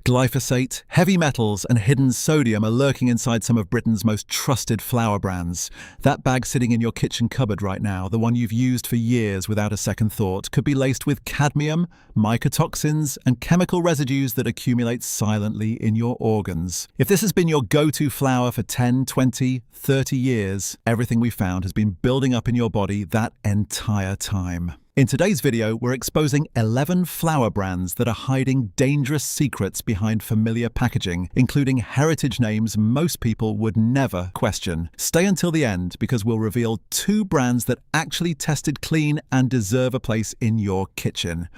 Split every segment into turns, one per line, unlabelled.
Glyphosate, heavy metals and hidden sodium are lurking inside some of Britain's most trusted flour brands. That bag sitting in your kitchen cupboard right now, the one you've used for years without a second thought, could be laced with cadmium, mycotoxins and chemical residues that accumulate silently in your organs. If this has been your go-to flour for 10, 20, 30 years, everything we found has been building up in your body that entire time. In today's video, we're exposing 11 flour brands that are hiding dangerous secrets behind familiar packaging, including heritage names most people would never question. Stay until the end because we'll reveal 2 brands that actually tested clean and deserve a place in your kitchen.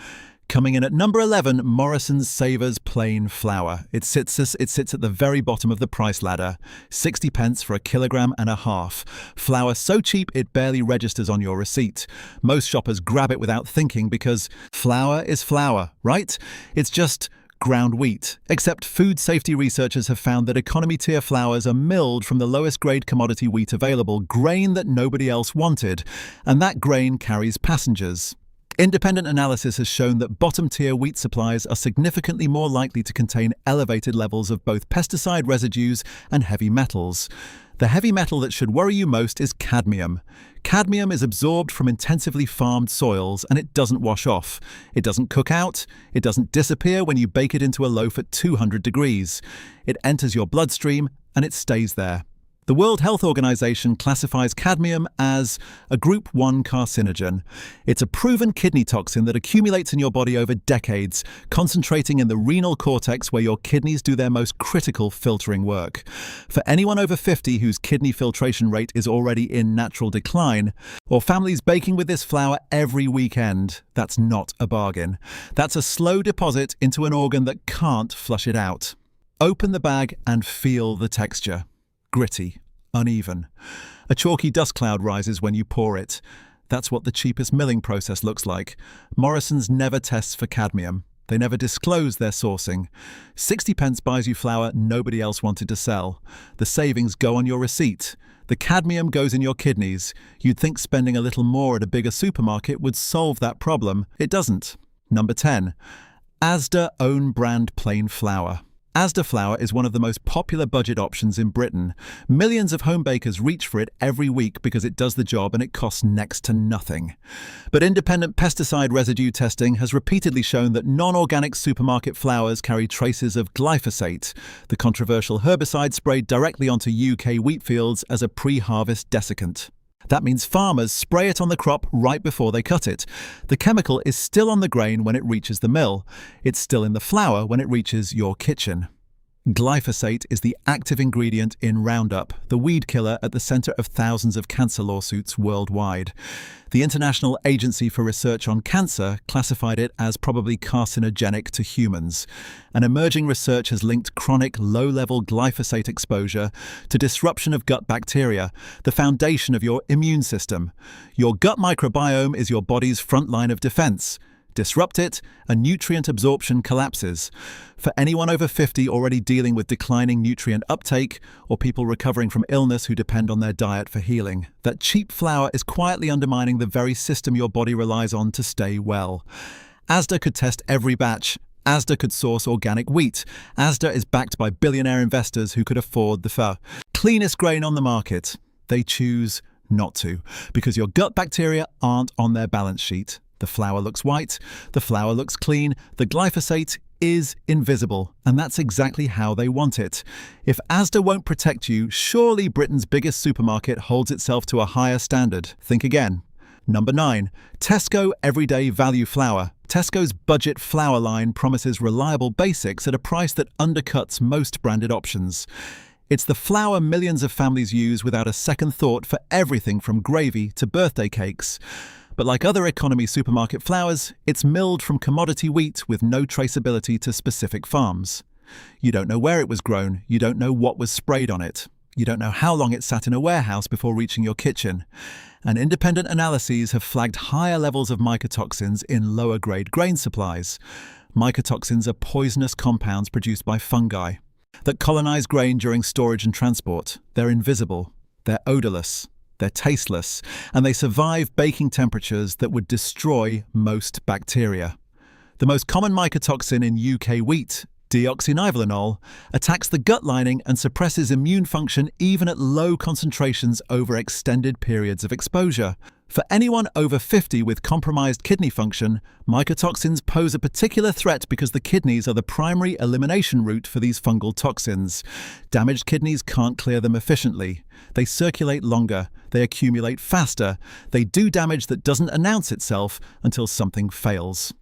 Coming in at number 11, Morrison's Savers Plain Flour. It sits at the very bottom of the price ladder. 60 pence for 1.5 kilograms. Flour so cheap it barely registers on your receipt. Most shoppers grab it without thinking because flour is flour, right? It's just ground wheat. Except food safety researchers have found that economy tier flours are milled from the lowest grade commodity wheat available, grain that nobody else wanted, and that grain carries passengers. Independent analysis has shown that bottom-tier wheat supplies are significantly more likely to contain elevated levels of both pesticide residues and heavy metals. The heavy metal that should worry you most is cadmium. Cadmium is absorbed from intensively farmed soils and it doesn't wash off. It doesn't cook out. It doesn't disappear when you bake it into a loaf at 200 degrees. It enters your bloodstream and it stays there. The World Health Organization classifies cadmium as a Group 1 carcinogen. It's a proven kidney toxin that accumulates in your body over decades, concentrating in the renal cortex where your kidneys do their most critical filtering work. For anyone over 50 whose kidney filtration rate is already in natural decline, or families baking with this flour every weekend, that's not a bargain. That's a slow deposit into an organ that can't flush it out. Open the bag and feel the texture. Gritty, uneven. A chalky dust cloud rises when you pour it. That's what the cheapest milling process looks like. Morrison's never tests for cadmium. They never disclose their sourcing. 60 pence buys you flour nobody else wanted to sell. The savings go on your receipt. The cadmium goes in your kidneys. You'd think spending a little more at a bigger supermarket would solve that problem. It doesn't. Number 10. Asda own brand plain flour. Asda flour is one of the most popular budget options in Britain. Millions of home bakers reach for it every week because it does the job and it costs next to nothing. But independent pesticide residue testing has repeatedly shown that non-organic supermarket flours carry traces of glyphosate, the controversial herbicide sprayed directly onto UK wheat fields as a pre-harvest desiccant. That means farmers spray it on the crop right before they cut it. The chemical is still on the grain when it reaches the mill. It's still in the flour when it reaches your kitchen. Glyphosate is the active ingredient in Roundup, the weed killer at the center of thousands of cancer lawsuits worldwide. The International Agency for Research on Cancer classified it as probably carcinogenic to humans. And emerging research has linked chronic low-level glyphosate exposure to disruption of gut bacteria, the foundation of your immune system. Your gut microbiome is your body's front line of defense. Disrupt it, and nutrient absorption collapses. For anyone over 50 already dealing with declining nutrient uptake, or people recovering from illness who depend on their diet for healing, that cheap flour is quietly undermining the very system your body relies on to stay well. Asda could test every batch. Asda could source organic wheat. Asda is backed by billionaire investors who could afford the cleanest grain on the market. They choose not to, because your gut bacteria aren't on their balance sheet. The flour looks white, the flour looks clean, the glyphosate is invisible, and that's exactly how they want it. If Asda won't protect you, surely Britain's biggest supermarket holds itself to a higher standard. Think again. Number 9. Tesco Everyday Value Flour. Tesco's budget flour line promises reliable basics at a price that undercuts most branded options. It's the flour millions of families use without a second thought for everything from gravy to birthday cakes. But like other economy supermarket flours, it's milled from commodity wheat with no traceability to specific farms. You don't know where it was grown, you don't know what was sprayed on it. You don't know how long it sat in a warehouse before reaching your kitchen. And independent analyses have flagged higher levels of mycotoxins in lower grade grain supplies. Mycotoxins are poisonous compounds produced by fungi that colonize grain during storage and transport. They're invisible, they're odorless, they're tasteless, and they survive baking temperatures that would destroy most bacteria. The most common mycotoxin in UK wheat deoxynivalenol, attacks the gut lining and suppresses immune function even at low concentrations over extended periods of exposure. For anyone over 50 with compromised kidney function, mycotoxins pose a particular threat because the kidneys are the primary elimination route for these fungal toxins. Damaged kidneys can't clear them efficiently. They circulate longer, they accumulate faster, they do damage that doesn't announce itself until something fails.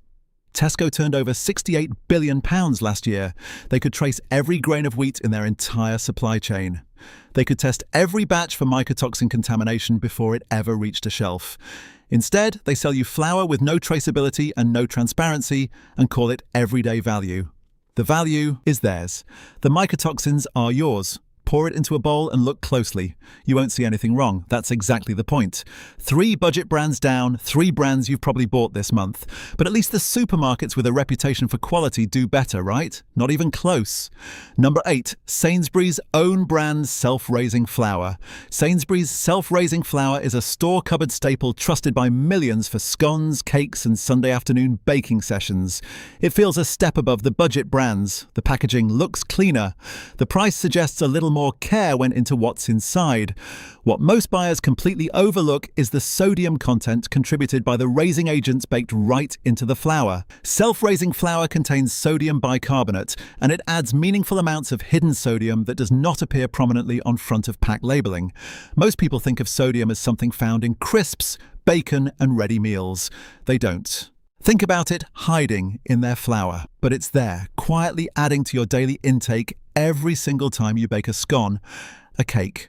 Tesco turned over £68 billion last year. They could trace every grain of wheat in their entire supply chain. They could test every batch for mycotoxin contamination before it ever reached a shelf. Instead, they sell you flour with no traceability and no transparency and call it everyday value. The value is theirs. The mycotoxins are yours. Pour it into a bowl and look closely. You won't see anything wrong. That's exactly the point. 3 budget brands down, 3 brands you've probably bought this month. But at least the supermarkets with a reputation for quality do better, right? Not even close. Number 8, Sainsbury's own brand self-raising flour. Sainsbury's self-raising flour is a store cupboard staple trusted by millions for scones, cakes and Sunday afternoon baking sessions. It feels a step above the budget brands. The packaging looks cleaner. The price suggests a little more care went into what's inside. What most buyers completely overlook is the sodium content contributed by the raising agents baked right into the flour. Self-raising flour contains sodium bicarbonate, and it adds meaningful amounts of hidden sodium that does not appear prominently on front of pack labeling. Most people think of sodium as something found in crisps, bacon, and ready meals. They don't. Think about it hiding in their flour, but it's there, quietly adding to your daily intake every single time you bake a scone, a cake,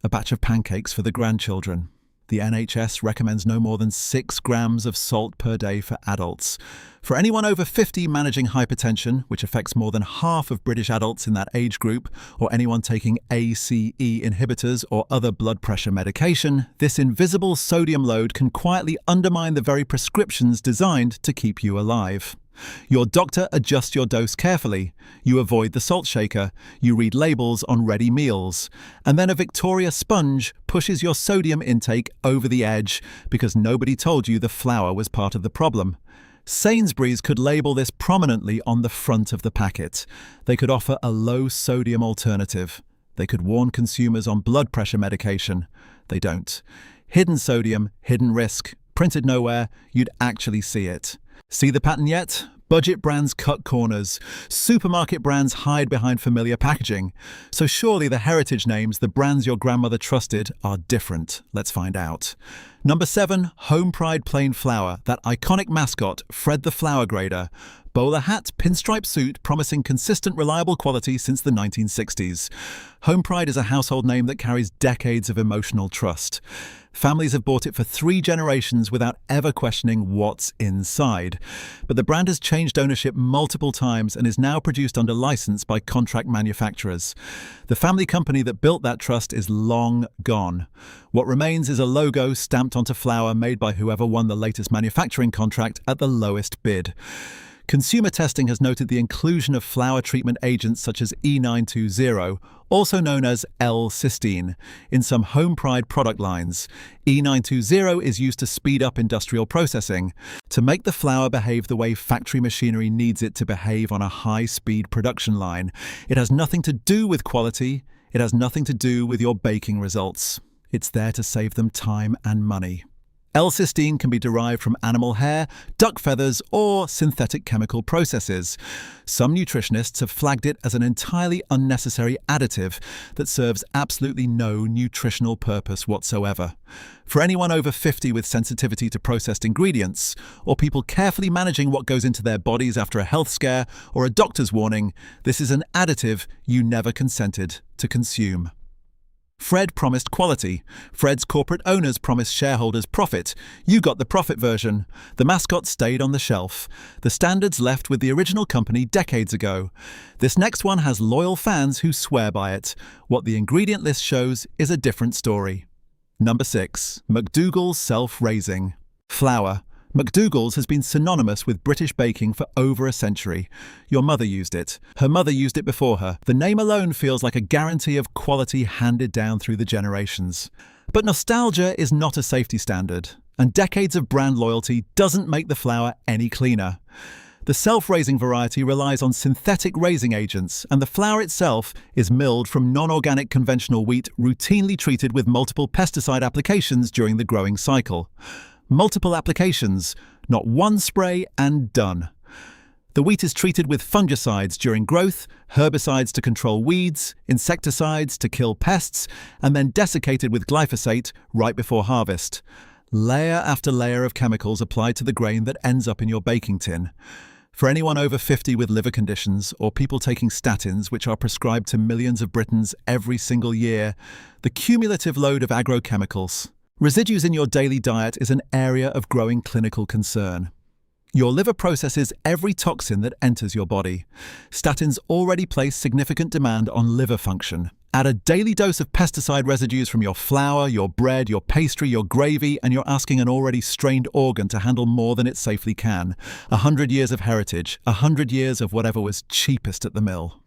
a batch of pancakes for the grandchildren. The NHS recommends no more than 6 grams of salt per day for adults. For anyone over 50 managing hypertension, which affects more than half of British adults in that age group, or anyone taking ACE inhibitors or other blood pressure medication, this invisible sodium load can quietly undermine the very prescriptions designed to keep you alive. Your doctor adjusts your dose carefully. You avoid the salt shaker. You read labels on ready meals. And then a Victoria sponge pushes your sodium intake over the edge because nobody told you the flour was part of the problem. Sainsbury's could label this prominently on the front of the packet. They could offer a low-sodium alternative. They could warn consumers on blood pressure medication. They don't. Hidden sodium, hidden risk. Printed nowhere, you'd actually see it. See the pattern yet? Budget brands cut corners. Supermarket brands hide behind familiar packaging. So surely the heritage names, the brands your grandmother trusted, are different. Let's find out. Number 7, Home Pride plain flour. That iconic mascot, Fred the Flour Grader. Bowler hat, pinstripe suit, promising consistent, reliable quality since the 1960s. Home Pride is a household name that carries decades of emotional trust. Families have bought it for 3 generations without ever questioning what's inside. But the brand has changed ownership multiple times and is now produced under license by contract manufacturers. The family company that built that trust is long gone. What remains is a logo stamped onto flour made by whoever won the latest manufacturing contract at the lowest bid. Consumer testing has noted the inclusion of flour treatment agents such as E920, also known as L-cysteine, in some Home Pride product lines. E920 is used to speed up industrial processing, to make the flour behave the way factory machinery needs it to behave on a high-speed production line. It has nothing to do with quality. It has nothing to do with your baking results. It's there to save them time and money. L-cysteine can be derived from animal hair, duck feathers, or synthetic chemical processes. Some nutritionists have flagged it as an entirely unnecessary additive that serves absolutely no nutritional purpose whatsoever. For anyone over 50 with sensitivity to processed ingredients, or people carefully managing what goes into their bodies after a health scare or a doctor's warning, this is an additive you never consented to consume. Fred promised quality. Fred's corporate owners promised shareholders profit. You got the profit version. The mascot stayed on the shelf. The standards left with the original company decades ago. This next one has loyal fans who swear by it. What the ingredient list shows is a different story. Number 6. McDougall's Self-Raising Flour. McDougall's has been synonymous with British baking for over a century. Your mother used it. Her mother used it before her. The name alone feels like a guarantee of quality handed down through the generations. But nostalgia is not a safety standard, and decades of brand loyalty doesn't make the flour any cleaner. The self-raising variety relies on synthetic raising agents, and the flour itself is milled from non-organic conventional wheat routinely treated with multiple pesticide applications during the growing cycle. Multiple applications, not one spray and done. The wheat is treated with fungicides during growth, herbicides to control weeds, insecticides to kill pests, and then desiccated with glyphosate right before harvest. Layer after layer of chemicals applied to the grain that ends up in your baking tin. For anyone over 50 with liver conditions or people taking statins, which are prescribed to millions of Britons every single year, the cumulative load of agrochemicals, residues in your daily diet is an area of growing clinical concern. Your liver processes every toxin that enters your body. Statins already place significant demand on liver function. Add a daily dose of pesticide residues from your flour, your bread, your pastry, your gravy, and you're asking an already strained organ to handle more than it safely can. 100 years of heritage, 100 years of whatever was cheapest at the mill.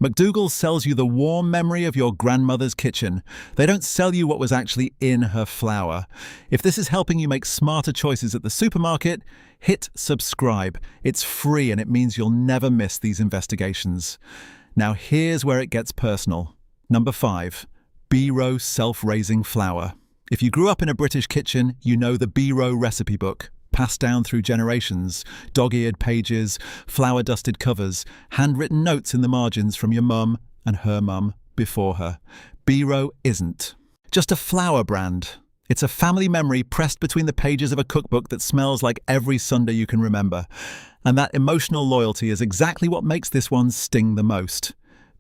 McDougall sells you the warm memory of your grandmother's kitchen. They don't sell you what was actually in her flour. If this is helping you make smarter choices at the supermarket, hit subscribe. It's free and it means you'll never miss these investigations. Now here's where it gets personal. Number 5. B-Row self-raising flour. If you grew up in a British kitchen, you know the B-Row recipe book. Passed down through generations, dog-eared pages, flour-dusted covers, handwritten notes in the margins from your mum and her mum before her. B-Row isn't just a flour brand. It's a family memory pressed between the pages of a cookbook that smells like every Sunday you can remember. And that emotional loyalty is exactly what makes this one sting the most.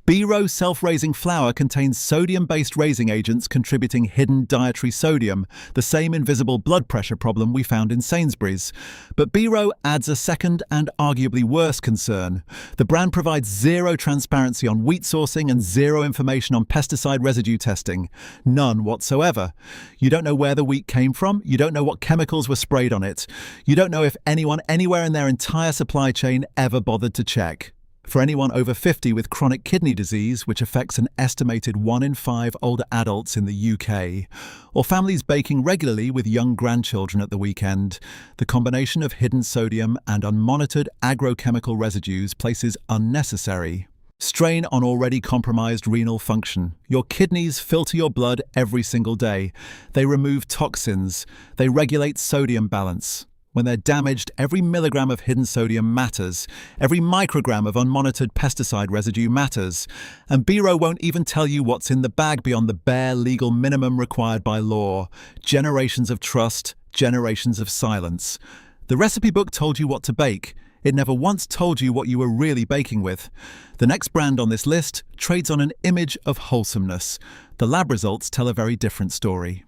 B-Row self-raising flour contains sodium-based raising agents contributing hidden dietary sodium, the same invisible blood pressure problem we found in Sainsbury's. But B-Row adds a second and arguably worse concern. The brand provides zero transparency on wheat sourcing and zero information on pesticide residue testing. None whatsoever. You don't know where the wheat came from, you don't know what chemicals were sprayed on it. You don't know if anyone anywhere in their entire supply chain ever bothered to check. For anyone over 50 with chronic kidney disease, which affects an estimated 1 in 5 older adults in the UK, or families baking regularly with young grandchildren at the weekend, the combination of hidden sodium and unmonitored agrochemical residues places unnecessary strain on already compromised renal function. Your kidneys filter your blood every single day. They remove toxins. They regulate sodium balance. When they're damaged, every milligram of hidden sodium matters. Every microgram of unmonitored pesticide residue matters. And B-Row won't even tell you what's in the bag beyond the bare legal minimum required by law. Generations of trust, generations of silence. The recipe book told you what to bake. It never once told you what you were really baking with. The next brand on this list trades on an image of wholesomeness. The lab results tell a very different story.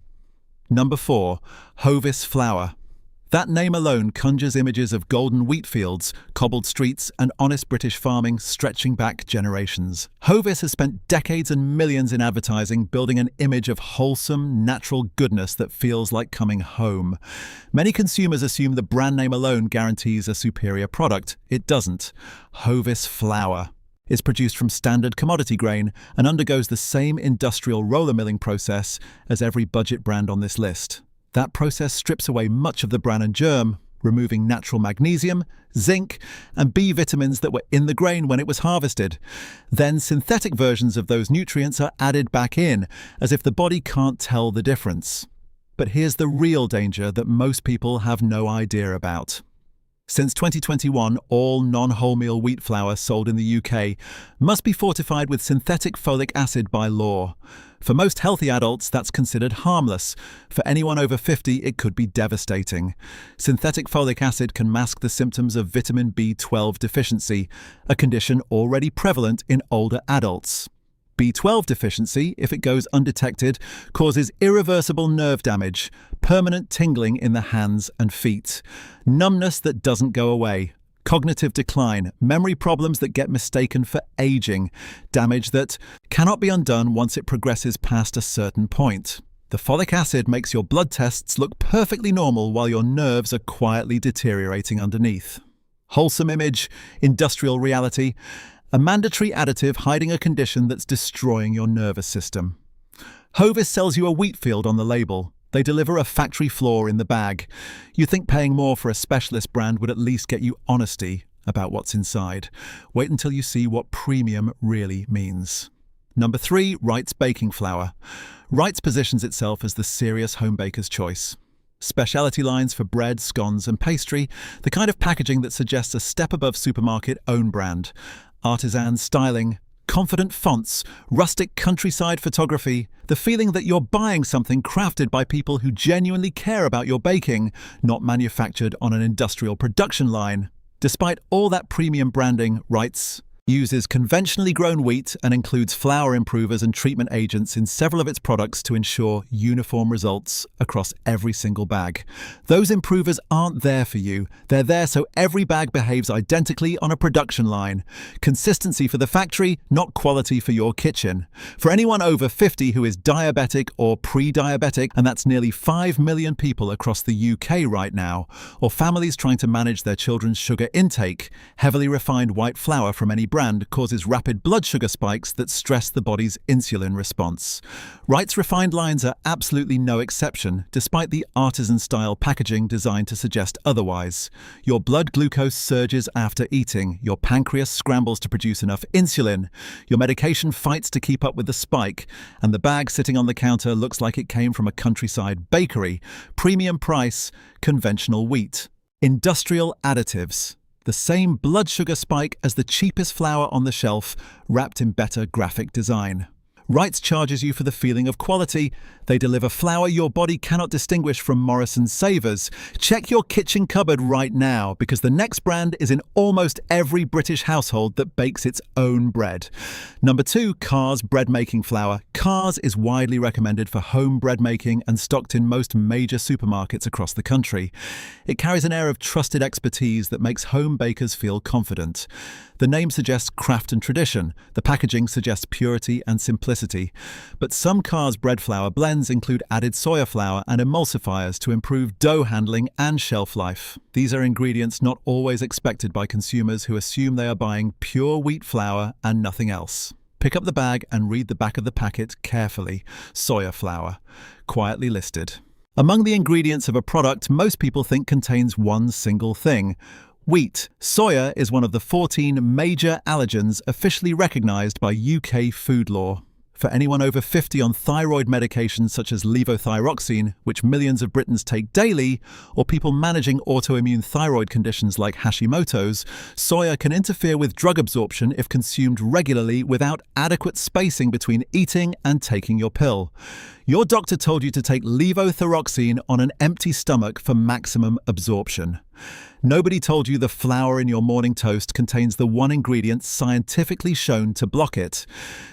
Number 4. Hovis flour. That name alone conjures images of golden wheat fields, cobbled streets, and honest British farming stretching back generations. Hovis has spent decades and millions in advertising building an image of wholesome, natural goodness that feels like coming home. Many consumers assume the brand name alone guarantees a superior product. It doesn't. Hovis flour is produced from standard commodity grain and undergoes the same industrial roller milling process as every budget brand on this list. That process strips away much of the bran and germ, removing natural magnesium, zinc, and B vitamins that were in the grain when it was harvested. Then synthetic versions of those nutrients are added back in, as if the body can't tell the difference. But here's the real danger that most people have no idea about. Since 2021, all non-wholemeal wheat flour sold in the UK must be fortified with synthetic folic acid by law. For most healthy adults, that's considered harmless. For anyone over 50, it could be devastating. Synthetic folic acid can mask the symptoms of vitamin B12 deficiency, a condition already prevalent in older adults. B12 deficiency, if it goes undetected, causes irreversible nerve damage, permanent tingling in the hands and feet, numbness that doesn't go away, cognitive decline, memory problems that get mistaken for aging, damage that cannot be undone once it progresses past a certain point. The folic acid makes your blood tests look perfectly normal while your nerves are quietly deteriorating underneath. Wholesome image, industrial reality, a mandatory additive hiding a condition that's destroying your nervous system. Hovis sells you a wheat field on the label. They deliver a factory floor in the bag. You think paying more for a specialist brand would at least get you honesty, about what's inside. Wait until you see what premium really means. Number 3, Wright's baking flour. Wright's positions itself as the serious home baker's choice. Specialty lines for bread, scones and pastry, the kind of packaging that suggests a step above supermarket own brand. Artisan styling, confident fonts, rustic countryside photography, the feeling that you're buying something crafted by people who genuinely care about your baking, not manufactured on an industrial production line. Despite all that premium branding, Wright's uses conventionally grown wheat and includes flour improvers and treatment agents in several of its products to ensure uniform results across every single bag. Those improvers aren't there for you. They're there so every bag behaves identically on a production line. Consistency for the factory, not quality for your kitchen. For anyone over 50 who is diabetic or pre-diabetic, and that's nearly 5 million people across the UK right now, or families trying to manage their children's sugar intake, heavily refined white flour from any brand causes rapid blood sugar spikes that stress the body's insulin response. Wright's refined lines are absolutely no exception, despite the artisan-style packaging designed to suggest otherwise. Your blood glucose surges after eating, your pancreas scrambles to produce enough insulin, your medication fights to keep up with the spike, and the bag sitting on the counter looks like it came from a countryside bakery. Premium price, conventional wheat. Industrial additives. The same blood sugar spike as the cheapest flour on the shelf, wrapped in better graphic design. Wright's charges you for the feeling of quality. They deliver flour your body cannot distinguish from Morrison's Savers. Check your kitchen cupboard right now, because the next brand is in almost every British household that bakes its own bread. Number 2, Carr's bread making flour. Carr's is widely recommended for home bread making and stocked in most major supermarkets across the country. It carries an air of trusted expertise that makes home bakers feel confident. The name suggests craft and tradition. The packaging suggests purity and simplicity. But some Carr's bread flour blends include added soya flour and emulsifiers to improve dough handling and shelf life. These are ingredients not always expected by consumers who assume they are buying pure wheat flour and nothing else. Pick up the bag and read the back of the packet carefully. Soya flour, quietly listed. Among the ingredients of a product most people think contains one single thing: wheat. Soya is one of the 14 major allergens officially recognised by UK food law. For anyone over 50 on thyroid medications such as levothyroxine, which millions of Britons take daily, or people managing autoimmune thyroid conditions like Hashimoto's, soya can interfere with drug absorption if consumed regularly without adequate spacing between eating and taking your pill. Your doctor told you to take levothyroxine on an empty stomach for maximum absorption. Nobody told you the flour in your morning toast contains the one ingredient scientifically shown to block it.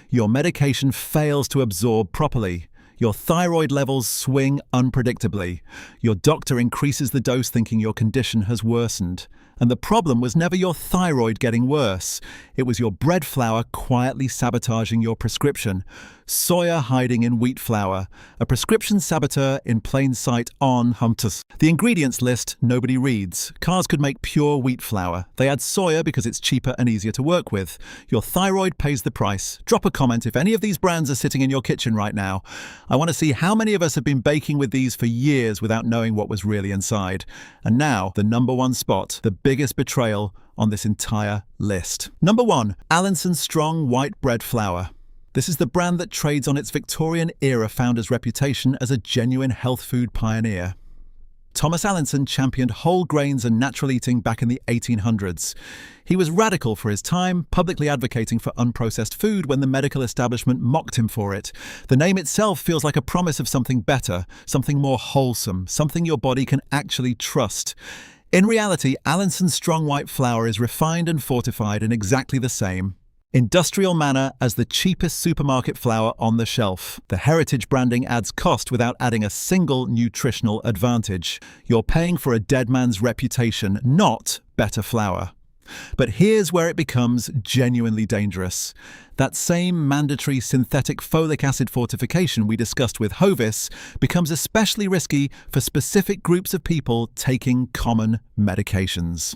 Your medication fails to absorb properly. Your thyroid levels swing unpredictably. Your doctor increases the dose thinking your condition has worsened. And the problem was never your thyroid getting worse. It was your bread flour quietly sabotaging your prescription. Soya hiding in wheat flour. A prescription saboteur in plain sight on Humtus. The ingredients list nobody reads. Carr's could make pure wheat flour. They add soya because it's cheaper and easier to work with. Your thyroid pays the price. Drop a comment if any of these brands are sitting in your kitchen right now. I want to see how many of us have been baking with these for years without knowing what was really inside. And now, the number 1 spot, the biggest betrayal on this entire list. Number 1, Allinson Strong White Bread Flour. This is the brand that trades on its Victorian-era founder's reputation as a genuine health food pioneer. Thomas Allinson championed whole grains and natural eating back in the 1800s. He was radical for his time, publicly advocating for unprocessed food when the medical establishment mocked him for it. The name itself feels like a promise of something better, something more wholesome, something your body can actually trust. In reality, Allinson Strong White Flour is refined and fortified in exactly the same industrial manner as the cheapest supermarket flour on the shelf. The heritage branding adds cost without adding a single nutritional advantage. You're paying for a dead man's reputation, not better flour. But here's where it becomes genuinely dangerous. That same mandatory synthetic folic acid fortification we discussed with Hovis becomes especially risky for specific groups of people taking common medications.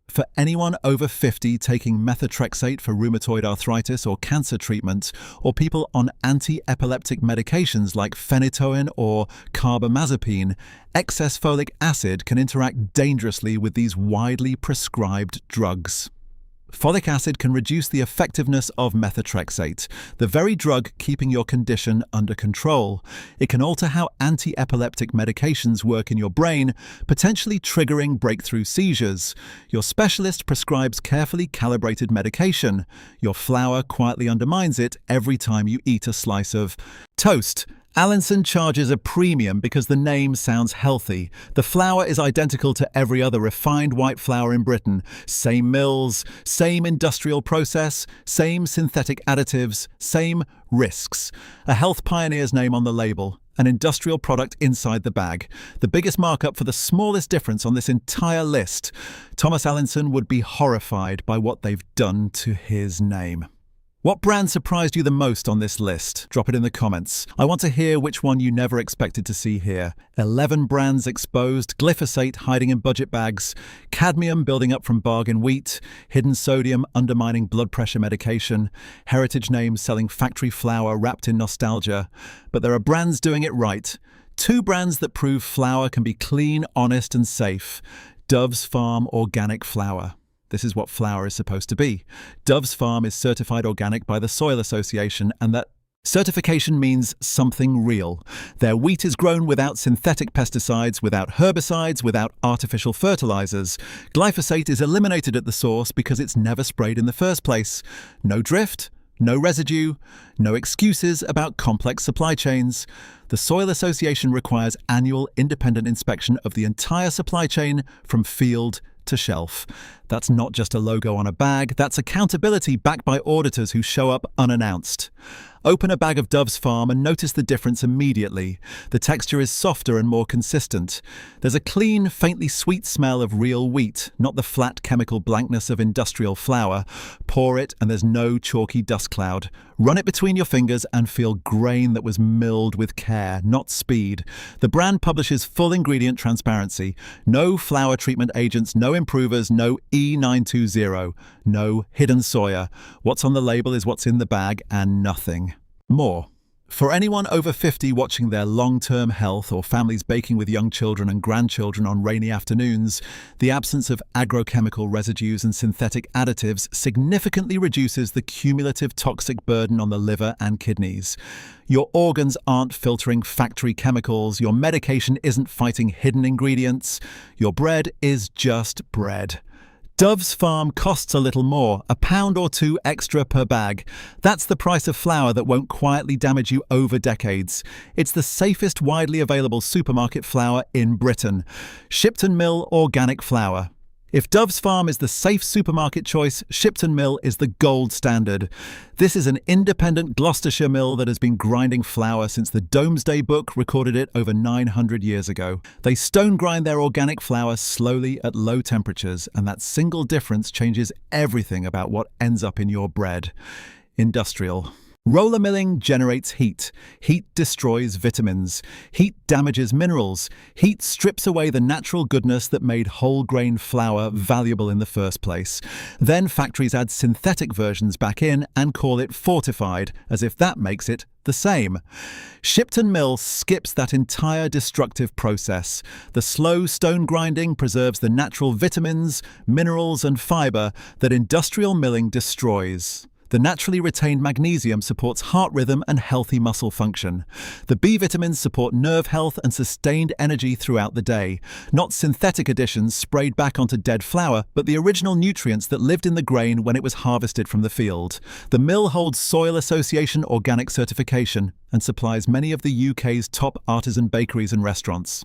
For anyone over 50 taking methotrexate for rheumatoid arthritis or cancer treatment, or people on anti-epileptic medications like phenytoin or carbamazepine, excess folic acid can interact dangerously with these widely prescribed drugs. Folic acid can reduce the effectiveness of methotrexate, the very drug keeping your condition under control. It can alter how anti-epileptic medications work in your brain, potentially triggering breakthrough seizures. Your specialist prescribes carefully calibrated medication. Your flour quietly undermines it every time you eat a slice of toast. Allinson charges a premium because the name sounds healthy. The flour is identical to every other refined white flour in Britain. Same mills, same industrial process, same synthetic additives, same risks. A health pioneer's name on the label, an industrial product inside the bag. The biggest markup for the smallest difference on this entire list. Thomas Allinson would be horrified by what they've done to his name. What brand surprised you the most on this list? Drop it in the comments. I want to hear which one you never expected to see here. 11 brands exposed, glyphosate hiding in budget bags, cadmium building up from bargain wheat, hidden sodium undermining blood pressure medication, heritage names selling factory flour wrapped in nostalgia. But there are brands doing it right. 2 brands that prove flour can be clean, honest and safe. Dove's Farm Organic Flour. This is what flour is supposed to be. Dove's Farm is certified organic by the Soil Association, and that certification means something real. Their wheat is grown without synthetic pesticides, without herbicides, without artificial fertilizers. Glyphosate is eliminated at the source because it's never sprayed in the first place. No drift, no residue, no excuses about complex supply chains. The Soil Association requires annual independent inspection of the entire supply chain from field to shelf. That's not just a logo on a bag, that's accountability backed by auditors who show up unannounced. Open a bag of Dove's Farm and notice the difference immediately. The texture is softer and more consistent. There's a clean, faintly sweet smell of real wheat, not the flat chemical blankness of industrial flour. Pour it and there's no chalky dust cloud. Run it between your fingers and feel grain that was milled with care, not speed. The brand publishes full ingredient transparency. No flour treatment agents, no improvers, no E920, no hidden soya. What's on the label is what's in the bag and nothing more. For anyone over 50 watching their long-term health or families baking with young children and grandchildren on rainy afternoons, the absence of agrochemical residues and synthetic additives significantly reduces the cumulative toxic burden on the liver and kidneys. Your organs aren't filtering factory chemicals, your medication isn't fighting hidden ingredients, your bread is just bread. Dove's Farm costs a little more, £1 or £2 extra per bag. That's the price of flour that won't quietly damage you over decades. It's the safest widely available supermarket flour in Britain. Shipton Mill Organic Flour. If Dove's Farm is the safe supermarket choice, Shipton Mill is the gold standard. This is an independent Gloucestershire mill that has been grinding flour since the Domesday Book recorded it over 900 years ago. They stone grind their organic flour slowly at low temperatures, and that single difference changes everything about what ends up in your bread. Industrial. Roller milling generates heat. Heat destroys vitamins. Heat damages minerals. Heat strips away the natural goodness that made whole grain flour valuable in the first place. Then factories add synthetic versions back in and call it fortified, as if that makes it the same. Shipton Mill skips that entire destructive process. The slow stone grinding preserves the natural vitamins, minerals and fiber that industrial milling destroys. The naturally retained magnesium supports heart rhythm and healthy muscle function. The B vitamins support nerve health and sustained energy throughout the day. Not synthetic additions sprayed back onto dead flour, but the original nutrients that lived in the grain when it was harvested from the field. The mill holds Soil Association organic certification and supplies many of the UK's top artisan bakeries and restaurants.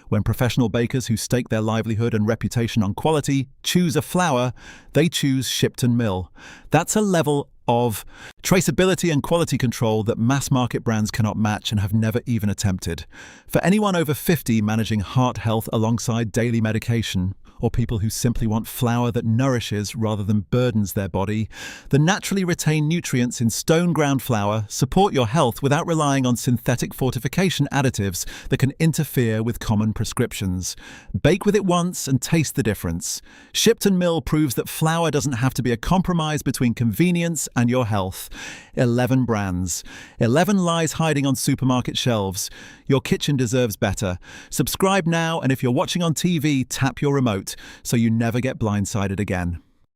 When professional bakers who stake their livelihood and reputation on quality choose a flour, they choose Shipton Mill. That's a level of traceability and quality control that mass market brands cannot match and have never even attempted. For anyone over 50 managing heart health alongside daily medication, or people who simply want flour that nourishes rather than burdens their body, the naturally retained nutrients in stone ground flour support your health without relying on synthetic fortification additives that can interfere with common prescriptions. Bake with it once and taste the difference. Shipton Mill proves that flour doesn't have to be a compromise between convenience and your health. 11 brands. 11 lies hiding on supermarket shelves. Your kitchen deserves better. Subscribe now, and if you're watching on TV, tap your remote so you never get blindsided again.